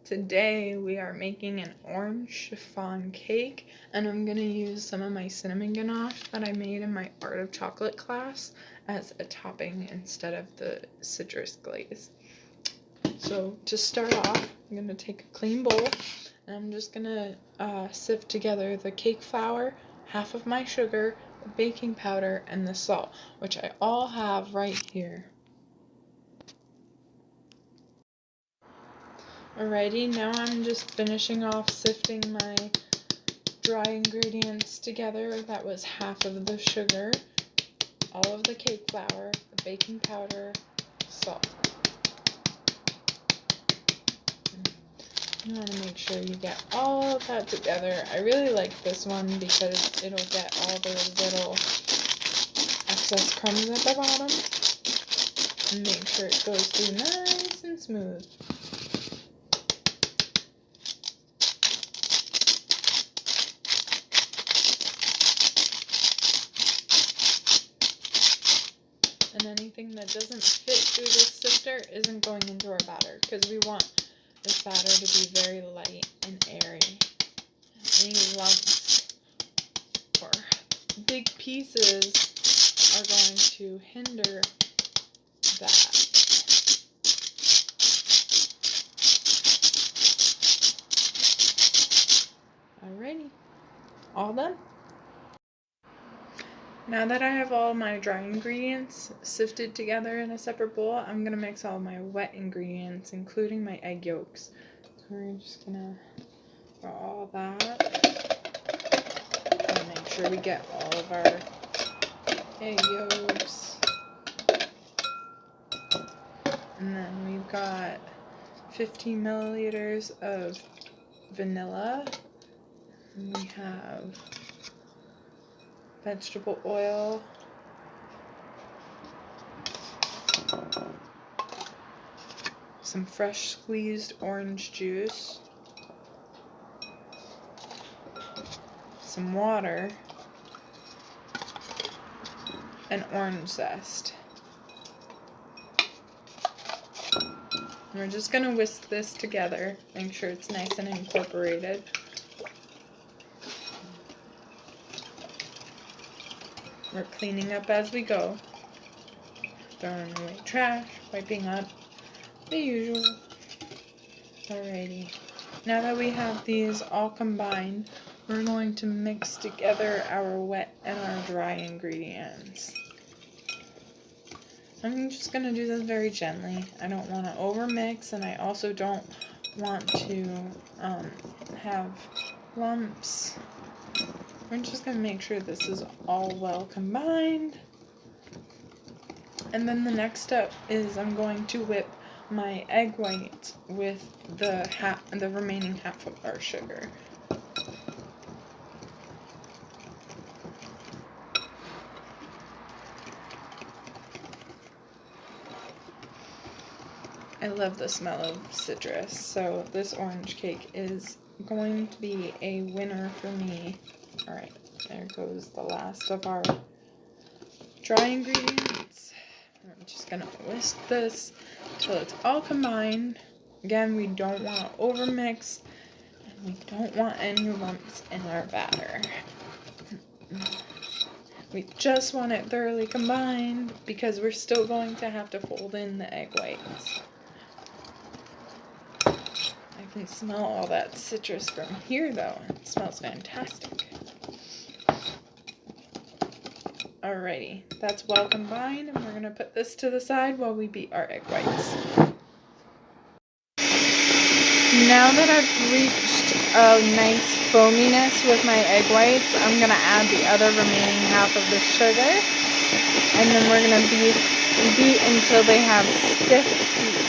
Today we are making an orange chiffon cake, and I'm going to use some of my cinnamon ganache that I made in my Art of Chocolate class as a topping instead of the citrus glaze. So to start off, I'm going to take a clean bowl, and I'm just going to sift together the cake flour, half of my sugar, the baking powder, and the salt, which I all have right here. Alrighty, now I'm just finishing off sifting my dry ingredients together. That was half of the sugar, all of the cake flour, the baking powder, salt. You want to make sure you get all of that together. I really like this one because it'll get all those little excess crumbs at the bottom and make sure it goes through nice and smooth. And anything that doesn't fit through this sifter isn't going into our batter because we want this batter to be very light and airy. Any lumps or big pieces are going to hinder that. Alrighty, all done. Now that I have all my dry ingredients sifted together in a separate bowl, I'm going to mix all my wet ingredients, including my egg yolks. So we're just going to throw all that. And make sure we get all of our egg yolks. And then we've got 15 milliliters of vanilla. And we have vegetable oil, some fresh squeezed orange juice, some water, and orange zest. And we're just going to whisk this together, make sure it's nice and incorporated. We're cleaning up as we go, throwing away trash, wiping up, the usual. Alrighty, now that we have these all combined, we're going to mix together our wet and our dry ingredients. I'm just going to do this very gently. I don't want to overmix, and I also don't want to have lumps. We're just going to make sure this is all well combined. And then the next step is I'm going to whip my egg whites with the remaining half of our sugar. I love the smell of citrus, so this orange cake is going to be a winner for me. Alright, there goes the last of our dry ingredients. I'm just going to whisk this until it's all combined. Again, we don't want to overmix, and we don't want any lumps in our batter. We just want it thoroughly combined because we're still going to have to fold in the egg whites. I can smell all that citrus from here though. It smells fantastic. Alrighty, that's well combined, and we're going to put this to the side while we beat our egg whites. Now that I've reached a nice foaminess with my egg whites, I'm going to add the other remaining half of the sugar, and then we're going to beat until they have stiff peaks.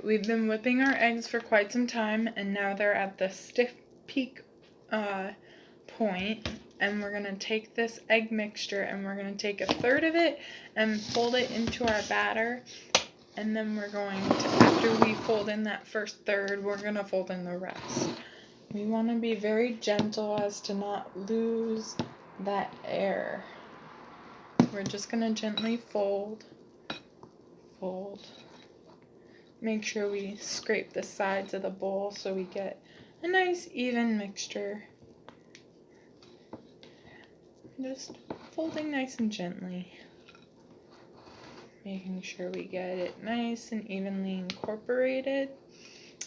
we've been whipping our eggs for quite some time, and now they're at the stiff peak point, and we're going to take this egg mixture and we're going to take 1/3 of it and fold it into our batter, and then we're going to, after we fold in that first third, we're going to fold in the rest. We want to be very gentle as to not lose that air. We're just going to gently fold. Make sure we scrape the sides of the bowl so we get a nice even mixture. Just folding nice and gently. Making sure we get it nice and evenly incorporated.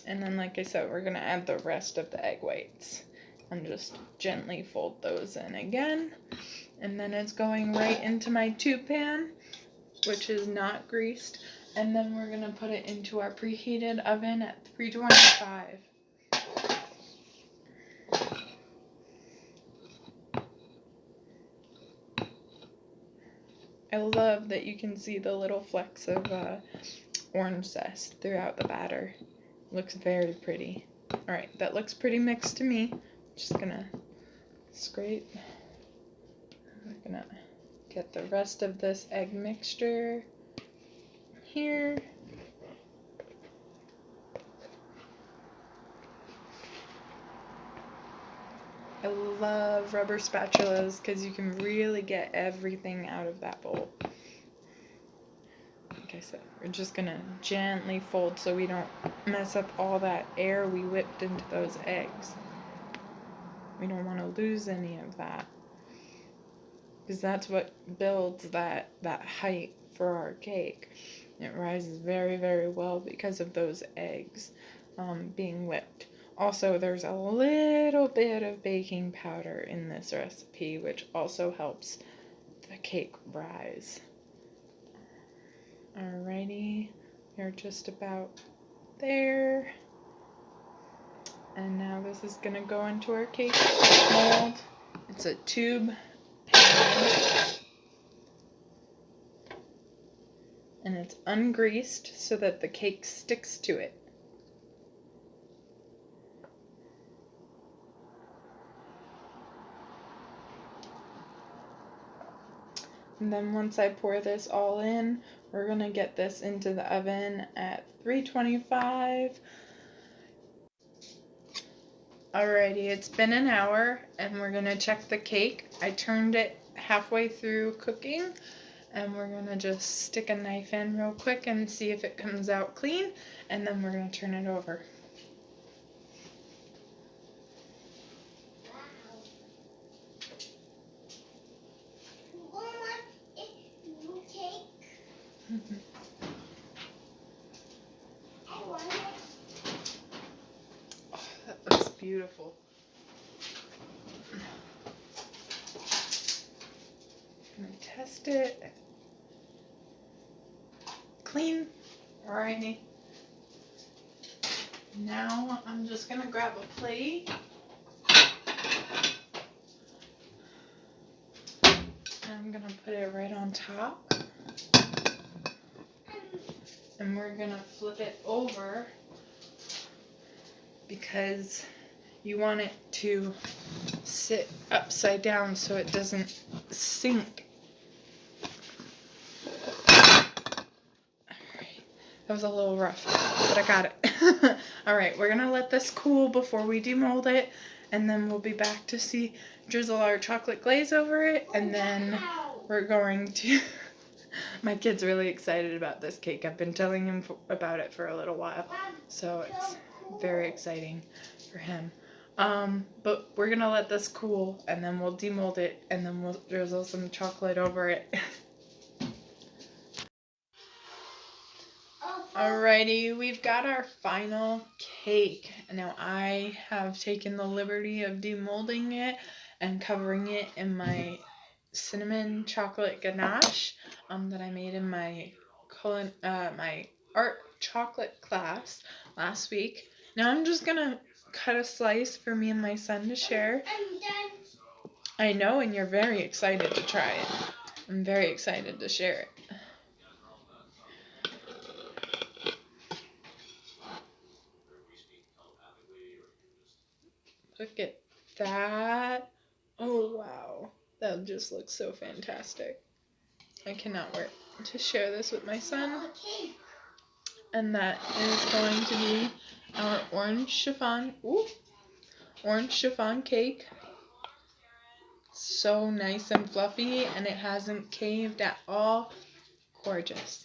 And then, like I said, we're going to add the rest of the egg whites. And just gently fold those in again. And then it's going right into my tube pan, which is not greased. And then we're going to put it into our preheated oven at 325. I love that you can see the little flecks of orange zest throughout the batter. Looks very pretty. Alright, that looks pretty mixed to me. Just gonna scrape. We're gonna get the rest of this egg mixture here. I love rubber spatulas because you can really get everything out of that bowl. Like I said, we're just gonna gently fold so we don't mess up all that air we whipped into those eggs. We don't want to lose any of that, because that's what builds that height for our cake. It rises very, very well because of those eggs being whipped. Also, there's a little bit of baking powder in this recipe, which also helps the cake rise. Alrighty, we're just about there. And now this is going to go into our cake mold. It's a tube pan. And it's ungreased so that the cake sticks to it. And then once I pour this all in, we're going to get this into the oven at 325. Alrighty, it's been an hour and we're going to check the cake. I turned it halfway through cooking, and we're going to just stick a knife in real quick and see if it comes out clean, and then we're going to turn it over. Oh, that looks beautiful. I'm going to test it. Clean. Alrighty. Now I'm just going to grab a plate. I'm going to put it right on top. And we're going to flip it over because you want it to sit upside down so it doesn't sink. Alright, that was a little rough, but I got it. Alright, we're going to let this cool before we demold it, and then we'll be back to see drizzle our chocolate glaze over it, and then we're going to... My kid's really excited about this cake. I've been telling him about it for a little while, so it's very exciting for him. But we're gonna let this cool, and then we'll demold it, and then we'll drizzle some chocolate over it. Alrighty, we've got our final cake. Now I have taken the liberty of demolding it and covering it in my cinnamon chocolate ganache that I made in my my art chocolate class last week. Now I'm just gonna cut a slice for me and my son to share. I know, and you're very excited to try it. I'm very excited to share it. Look at that. Oh, wow. That just looks so fantastic. I cannot wait to share this with my son. And that is going to be our orange chiffon cake. So nice and fluffy, and it hasn't caved at all. Gorgeous.